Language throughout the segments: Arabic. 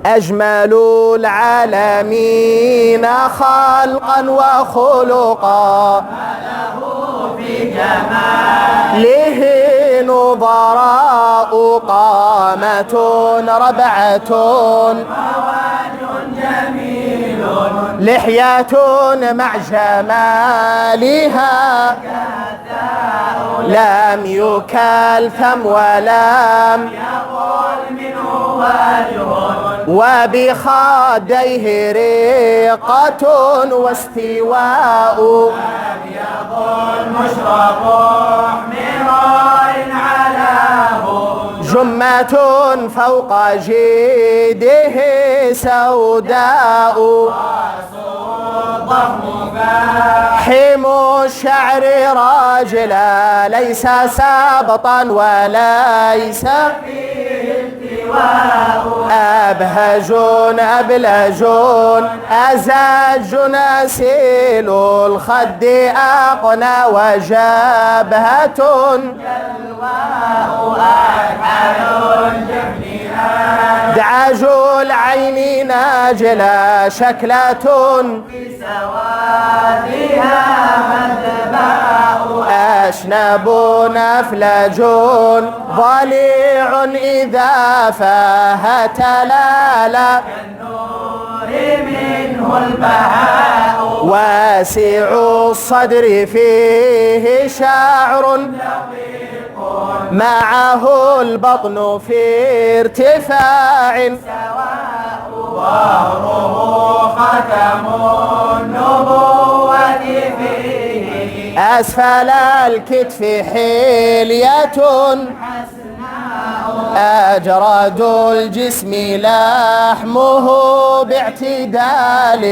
أجمل العالمين خلقا وخلقا في جماله نظراء قامة ربعة جميل لحية مع جمالها لم يكلثم ولم يقول منه وجه وبخديه رقة واستواء يقول مشرق حمراء علاه جمة فوق جيده سوداء ضخم حم الشعر راجلا ليس سابطا وليس أبهج أبلج أزاج أسيل الخد أقنى وجبهة دعاج العين ناجلا شكلة سوادها مذباء أشنب أفلج ضليع إذا فاهت لالا كالنور منه البهاء واسع الصدر فيه شعر معه البطن في ارتفاع ظهره ختم النبوة فيه أسفل الكتف حلية أجراد الجسم لحمه باعتدال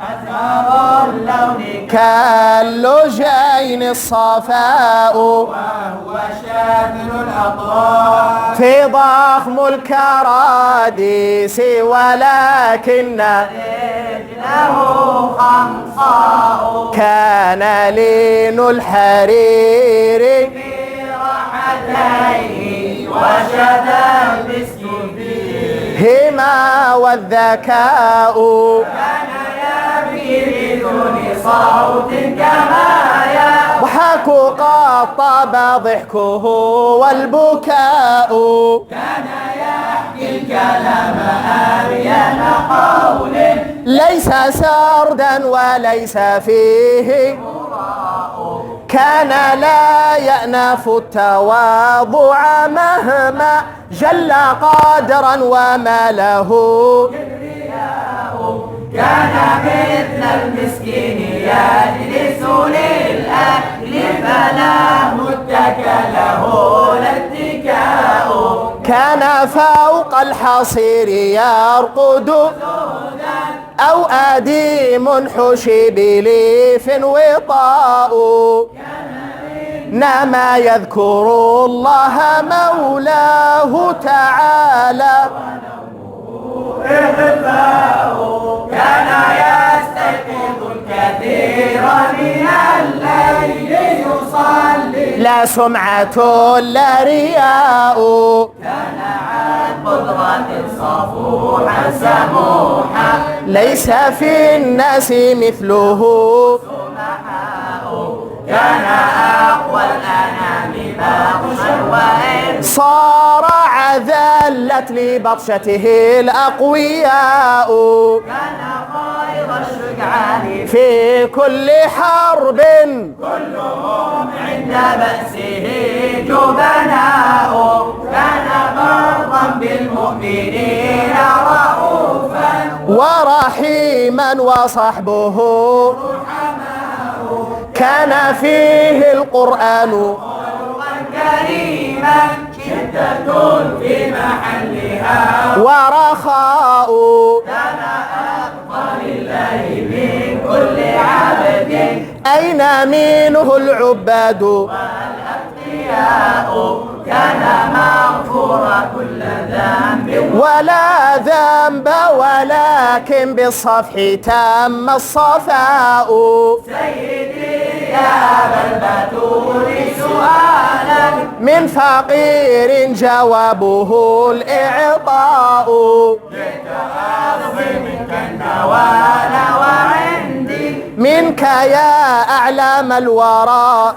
أزهر اللون كاللجين الصفاء وهو شاذل الأطراف في ضخم الكراديس ولكن له خنصاء كان لين الحرير في راحتيه وشذا المسك فيه هما والذكاء كان يبكي بدون صوت كما ضحك قد طاب ضحكه والبكاء كان يحكي الكلام أبين قول ليس سردا وليس فيه كان لا يأنف التواضع مهما جل قدرا وما له كان مثل المسكين يجلس للأكل فلا متكى له لا اتكاء كان فوق الحصير يرقد أو أديم حشي بليف وطاء نما يذكر الله مولاه تعالى كان يستيقظ الكثير من الليل يصلي لا سمعة لا رياء كان عن قدرة صفوحا سموحا ليس في الناس مثله كان أقوى الأنام باطشا وإن صار عذلت لبطشته الأقوياء كان خير الشجعان في كل حرب كلهم عند بأسه جبناء كان برا بالمؤمنين رؤوفا ورحيما وصحبه كان فيه القرآن خلقا كريما شدة في محلها ورخاء كان أقوى لله من كل عبد أين منه العباد والأتقياء كان مغفور كل ذنب ولا ذنب ولكن بالصفح تم الصفاء سيدي يا أبا البتول سؤالا من فقير جوابه الإعطاء منك يا أعلام الورى.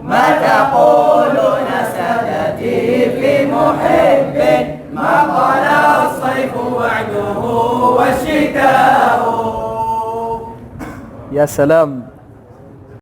ما تقولون سادتي في محب ما طال الصيف وعده والشتاء. يا سلام.